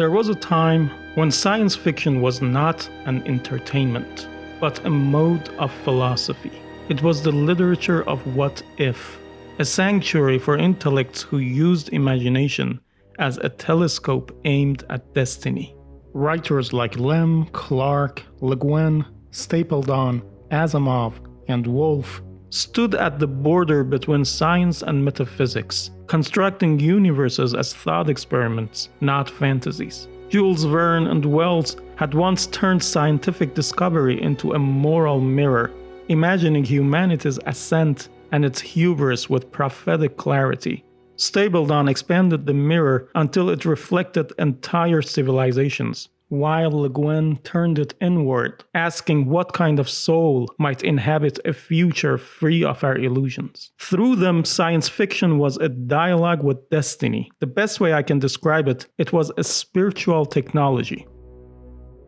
There was a time when science fiction was not an entertainment, but a mode of philosophy. It was the literature of what if, a sanctuary for intellects who used imagination as a telescope aimed at destiny. Writers like Lem, Clarke, Le Guin, Stapledon, Asimov, and Woolf stood at the border between science and metaphysics, constructing universes as thought experiments, not fantasies. Jules Verne and Wells had once turned scientific discovery into a moral mirror, imagining humanity's ascent and its hubris with prophetic clarity. Stapledon expanded the mirror until it reflected entire civilizations, while Le Guin turned it inward, asking what kind of soul might inhabit a future free of our illusions. Through them, science fiction was a dialogue with destiny. The best way I can describe it, it was a spiritual technology.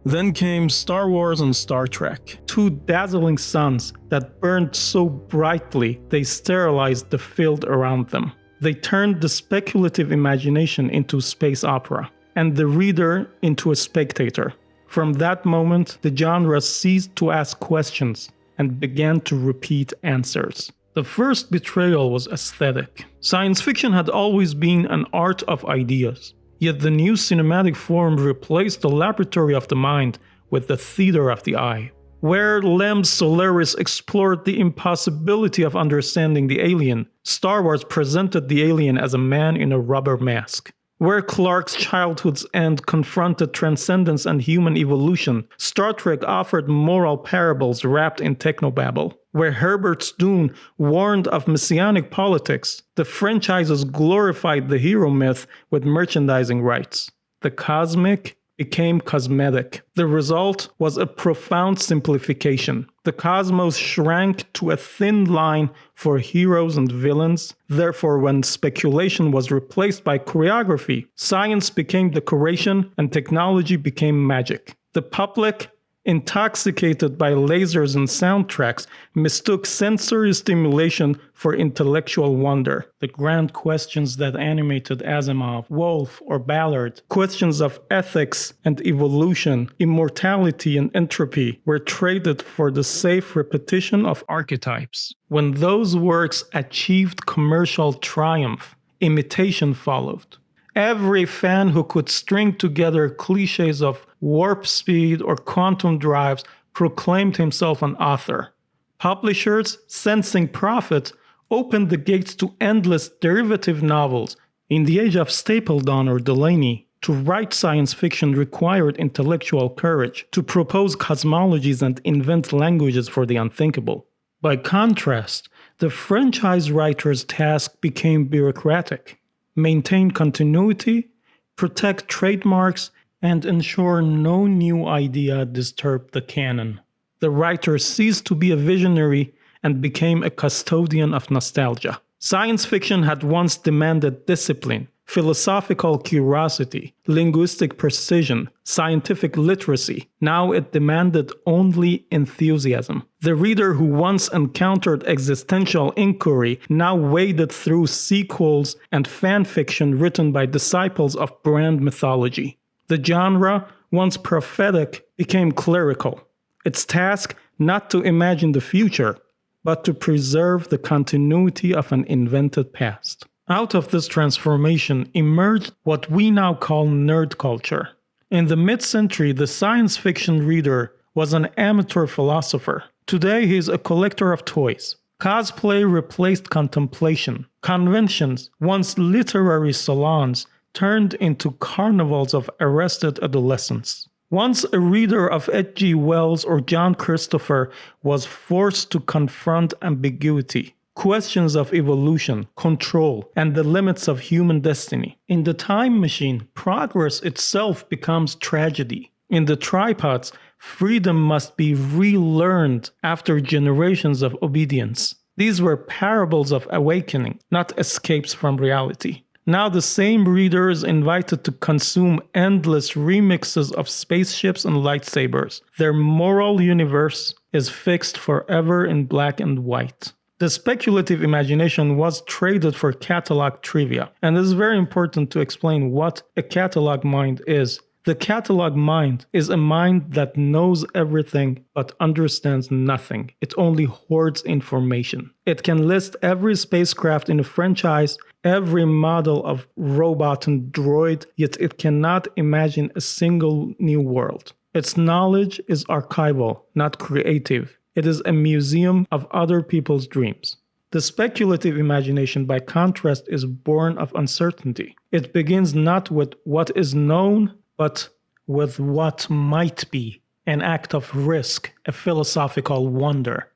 Then came Star Wars and Star Trek, two dazzling suns that burned so brightly they sterilized the field around them. They turned the speculative imagination into space opera, and the reader into a spectator. From that moment, the genre ceased to ask questions and began to repeat answers. The first betrayal was aesthetic. Science fiction had always been an art of ideas, yet the new cinematic form replaced the laboratory of the mind with the theater of the eye. Where Lem's Solaris explored the impossibility of understanding the alien, Star Wars presented the alien as a man in a rubber mask. Where Clarke's childhood's end confronted transcendence and human evolution, Star Trek offered moral parables wrapped in technobabble. Where Herbert's Dune warned of messianic politics, the franchises glorified the hero myth with merchandising rights. The cosmic became cosmetic. The result was a profound simplification. The cosmos shrank to a thin line for heroes and villains. Therefore, when speculation was replaced by choreography, science became decoration and technology became magic. The public, intoxicated by lasers and soundtracks, mistook sensory stimulation for intellectual wonder. The grand questions that animated Asimov, Woolf, or Ballard, questions of ethics and evolution, immortality and entropy, were traded for the safe repetition of archetypes. When those works achieved commercial triumph, imitation followed. Every fan who could string together cliches of warp speed or quantum drives proclaimed himself an author. Publishers, sensing profit, opened the gates to endless derivative novels. In the age of Stapledon or Delaney, to write science fiction required intellectual courage, to propose cosmologies and invent languages for the unthinkable. By contrast, the franchise writer's task became bureaucratic. Maintain continuity, protect trademarks, and ensure no new idea disturbed the canon. The writer ceased to be a visionary and became a custodian of nostalgia. Science fiction had once demanded discipline, philosophical curiosity, linguistic precision, scientific literacy. Now it demanded only enthusiasm. The reader who once encountered existential inquiry now waded through sequels and fan fiction written by disciples of brand mythology. The genre, once prophetic, became clerical. Its task not to imagine the future, but to preserve the continuity of an invented past. Out of this transformation emerged what we now call nerd culture. In the mid-century, the science fiction reader was an amateur philosopher. Today, he is a collector of toys. Cosplay replaced contemplation. Conventions, once literary salons, turned into carnivals of arrested adolescents. Once a reader of H.G. Wells or John Christopher was forced to confront ambiguity, questions of evolution, control, and the limits of human destiny. In the time machine, progress itself becomes tragedy. In the tripods, freedom must be relearned after generations of obedience. These were parables of awakening, not escapes from reality. Now the same reader is invited to consume endless remixes of spaceships and lightsabers. Their moral universe is fixed forever in black and white. The speculative imagination was traded for catalog trivia, and it is very important to explain what a catalog mind is. The catalog mind is a mind that knows everything but understands nothing. It only hoards information. It can list every spacecraft in a franchise, every model of robot and droid, yet it cannot imagine a single new world. Its knowledge is archival, not creative. It is a museum of other people's dreams. The speculative imagination, by contrast, is born of uncertainty. It begins not with what is known, but with what might be, an act of risk, a philosophical wonder.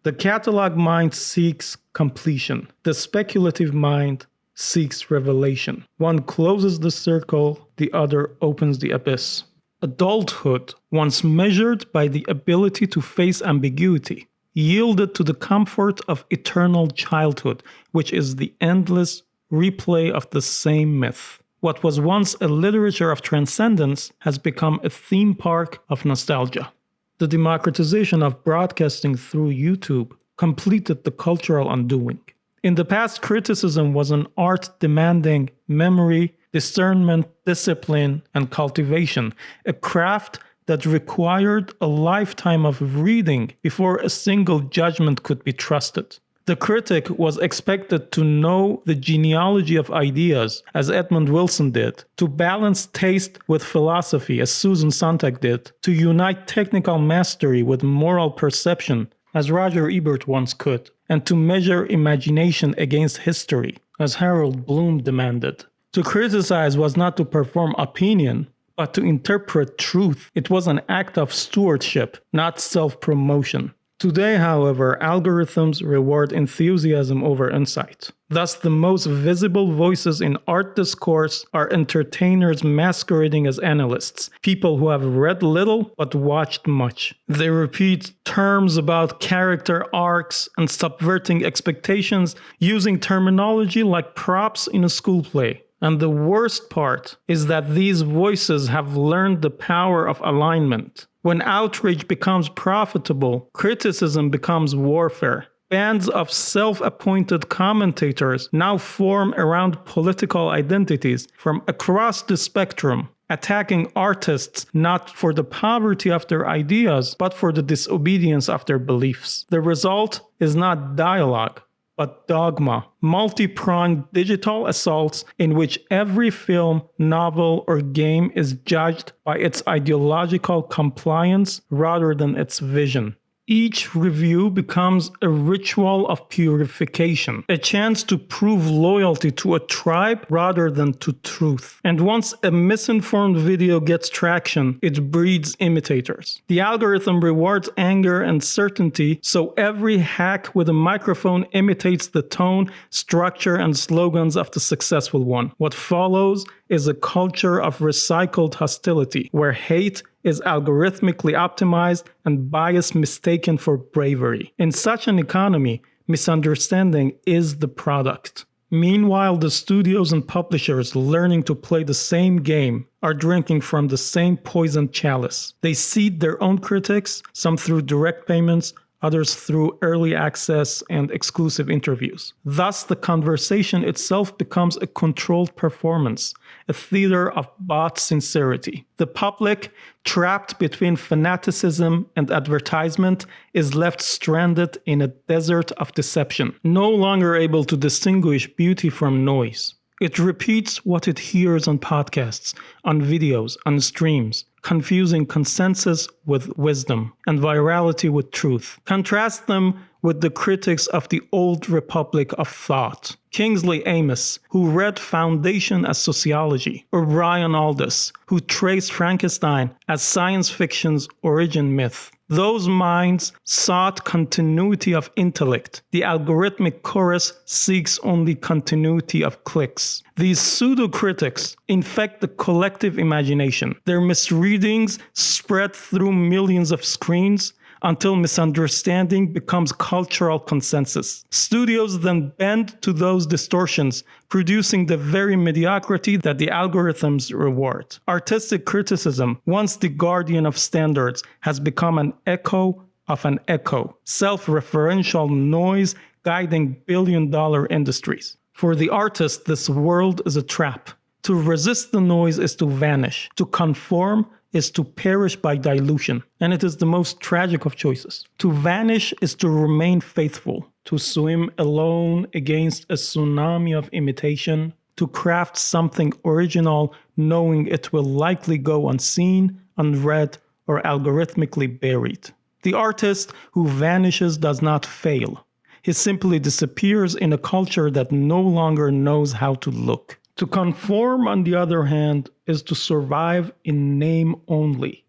The catalog mind seeks completion. The speculative mind seeks revelation. One closes the circle, the other opens the abyss. Adulthood, once measured by the ability to face ambiguity, yielded to the comfort of eternal childhood, which is the endless replay of the same myth. What was once a literature of transcendence has become a theme park of nostalgia. The democratization of broadcasting through YouTube completed the cultural undoing. In the past, criticism was an art demanding memory, discernment, discipline, and cultivation, a craft that required a lifetime of reading before a single judgment could be trusted. The critic was expected to know the genealogy of ideas, as Edmund Wilson did, to balance taste with philosophy, as Susan Sontag did, to unite technical mastery with moral perception, as Roger Ebert once could, and to measure imagination against history, as Harold Bloom demanded. To criticize was not to perform opinion, but to interpret truth. It was an act of stewardship, not self-promotion. Today, however, algorithms reward enthusiasm over insight. Thus, the most visible voices in art discourse are entertainers masquerading as analysts, people who have read little but watched much. They repeat terms about character arcs and subverting expectations, using terminology like props in a school play. And the worst part is that these voices have learned the power of alignment. When outrage becomes profitable, criticism becomes warfare. Bands of self-appointed commentators now form around political identities from across the spectrum, attacking artists not for the poverty of their ideas, but for the disobedience of their beliefs. The result is not dialogue, but dogma, multi-pronged digital assaults in which every film, novel, or game is judged by its ideological compliance rather than its vision. Each review becomes a ritual of purification, a chance to prove loyalty to a tribe rather than to truth. And once a misinformed video gets traction, it breeds imitators. The algorithm rewards anger and certainty, so every hack with a microphone imitates the tone, structure, and slogans of the successful one. What follows is a culture of recycled hostility, where hate is algorithmically optimized and bias mistaken for bravery. In such an economy, misunderstanding is the product. Meanwhile, the studios and publishers learning to play the same game are drinking from the same poisoned chalice. They seed their own critics, some through direct payments, others through early access and exclusive interviews. Thus, the conversation itself becomes a controlled performance, a theater of bought sincerity. The public, trapped between fanaticism and advertisement, is left stranded in a desert of deception, no longer able to distinguish beauty from noise. It repeats what it hears on podcasts, on videos, on streams, confusing consensus with wisdom and virality with truth. Contrast them with the critics of the old republic of thought. Kingsley Amis, who read Foundation as sociology, or Brian Aldiss, who traced Frankenstein as science fiction's origin myth. Those minds sought continuity of intellect. The algorithmic chorus seeks only continuity of clicks. These pseudo-critics infect the collective imagination. Their misreadings spread through millions of screens until misunderstanding becomes cultural consensus. Studios then bend to those distortions, producing the very mediocrity that the algorithms reward. Artistic criticism, once the guardian of standards, has become an echo of an echo. Self-referential noise guiding billion-dollar industries. For the artist, this world is a trap. To resist the noise is to vanish. To conform is to perish by dilution. And it is the most tragic of choices. To vanish is to remain faithful. To swim alone against a tsunami of imitation. To craft something original, knowing it will likely go unseen, unread, or algorithmically buried. The artist who vanishes does not fail. He simply disappears in a culture that no longer knows how to look. To conform, on the other hand, is to survive in name only.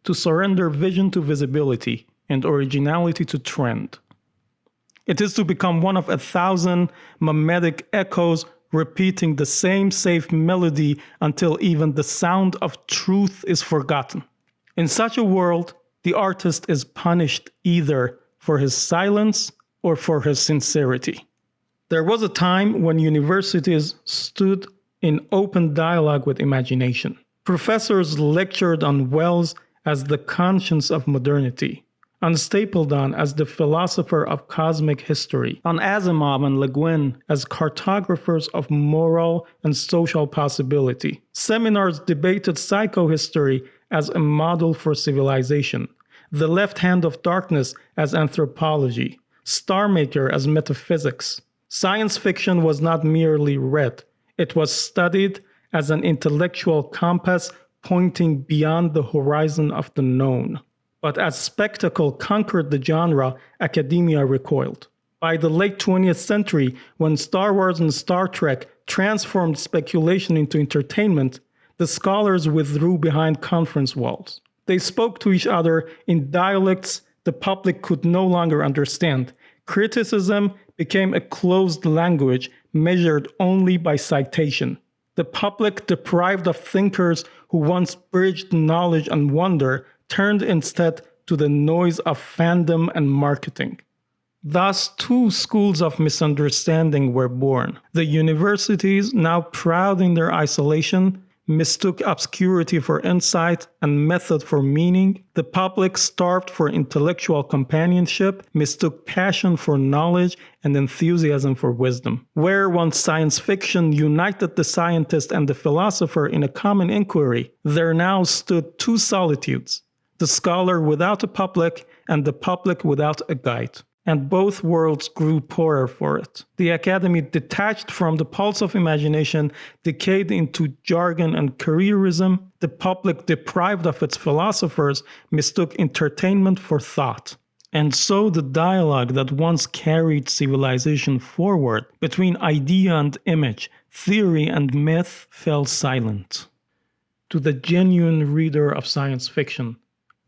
To surrender vision to visibility and originality to trend. It is to become one of 1,000 mimetic echoes repeating the same safe melody until even the sound of truth is forgotten. In such a world, the artist is punished either for his silence or for his sincerity. There was a time when universities stood in open dialogue with imagination. Professors lectured on Wells as the conscience of modernity, on Stapledon as the philosopher of cosmic history, on Asimov and Le Guin as cartographers of moral and social possibility. Seminars debated psychohistory as a model for civilization, the left hand of darkness as anthropology, Star Maker as metaphysics. Science fiction was not merely read, it was studied as an intellectual compass pointing beyond the horizon of the known. But as spectacle conquered the genre, academia recoiled. By the late 20th century, when Star Wars and Star Trek transformed speculation into entertainment, the scholars withdrew behind conference walls. They spoke to each other in dialects the public could no longer understand. Criticism became a closed language measured only by citation. The public, deprived of thinkers who once bridged knowledge and wonder, turned instead to the noise of fandom and marketing. Thus, two schools of misunderstanding were born. The universities, now proud in their isolation, mistook obscurity for insight and method for meaning. The public, starved for intellectual companionship, mistook passion for knowledge and enthusiasm for wisdom. Where once science fiction united the scientist and the philosopher in a common inquiry, there now stood two solitudes, the scholar without a public and the public without a guide. And both worlds grew poorer for it. The academy, detached from the pulse of imagination, decayed into jargon and careerism. The public, deprived of its philosophers, mistook entertainment for thought. And so the dialogue that once carried civilization forward between idea and image, theory and myth, fell silent. To the genuine reader of science fiction,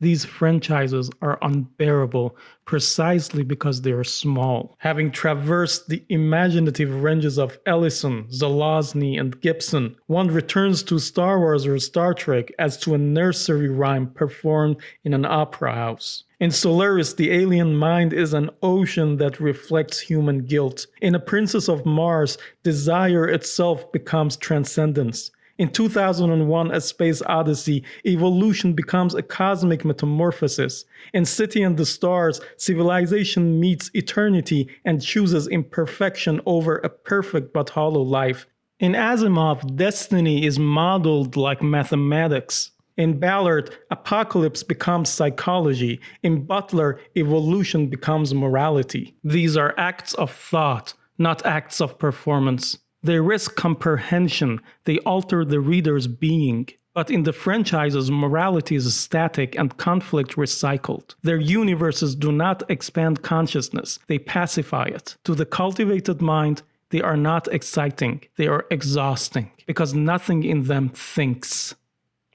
these franchises are unbearable precisely because they are small. Having traversed the imaginative ranges of Ellison, Zelazny, and Gibson, one returns to Star Wars or Star Trek as to a nursery rhyme performed in an opera house. In Solaris, the alien mind is an ocean that reflects human guilt. In A Princess of Mars, desire itself becomes transcendence. In 2001, A Space Odyssey, evolution becomes a cosmic metamorphosis. In City and the Stars, civilization meets eternity and chooses imperfection over a perfect but hollow life. In Asimov, destiny is modeled like mathematics. In Ballard, apocalypse becomes psychology. In Butler, evolution becomes morality. These are acts of thought, not acts of performance. They risk comprehension, they alter the reader's being. But in the franchises, morality is static and conflict recycled. Their universes do not expand consciousness, they pacify it. To the cultivated mind, they are not exciting, they are exhausting, because nothing in them thinks.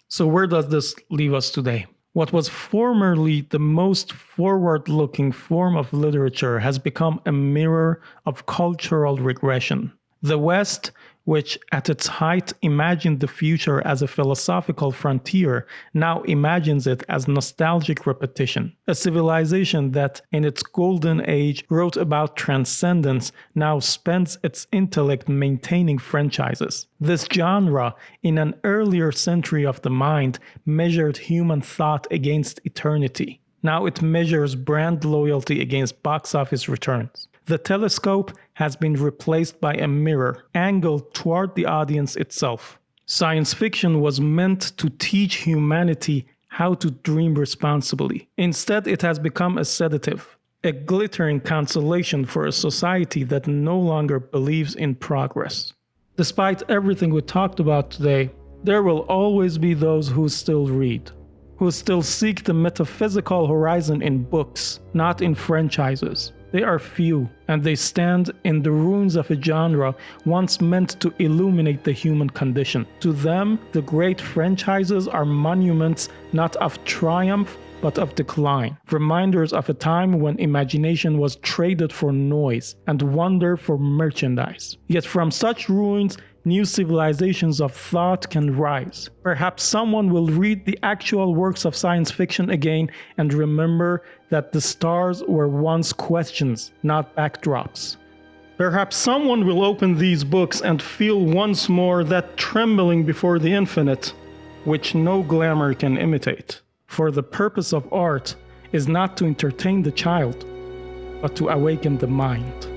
So where does this leave us today? What was formerly the most forward-looking form of literature has become a mirror of cultural regression. The West, which at its height imagined the future as a philosophical frontier, now imagines it as nostalgic repetition. A civilization that, in its golden age, wrote about transcendence, now spends its intellect maintaining franchises. This genre, in an earlier century of the mind, measured human thought against eternity. Now it measures brand loyalty against box office returns. The telescope has been replaced by a mirror, angled toward the audience itself. Science fiction was meant to teach humanity how to dream responsibly. Instead, it has become a sedative, a glittering consolation for a society that no longer believes in progress. Despite everything we talked about today, there will always be those who still read, who still seek the metaphysical horizon in books, not in franchises. They are few, and they stand in the ruins of a genre once meant to illuminate the human condition. To them, the great franchises are monuments not of triumph, but of decline, reminders of a time when imagination was traded for noise and wonder for merchandise. Yet from such ruins, new civilizations of thought can rise. Perhaps someone will read the actual works of science fiction again and remember that the stars were once questions, not backdrops. Perhaps someone will open these books and feel once more that trembling before the infinite, which no glamour can imitate. For the purpose of art is not to entertain the child, but to awaken the mind.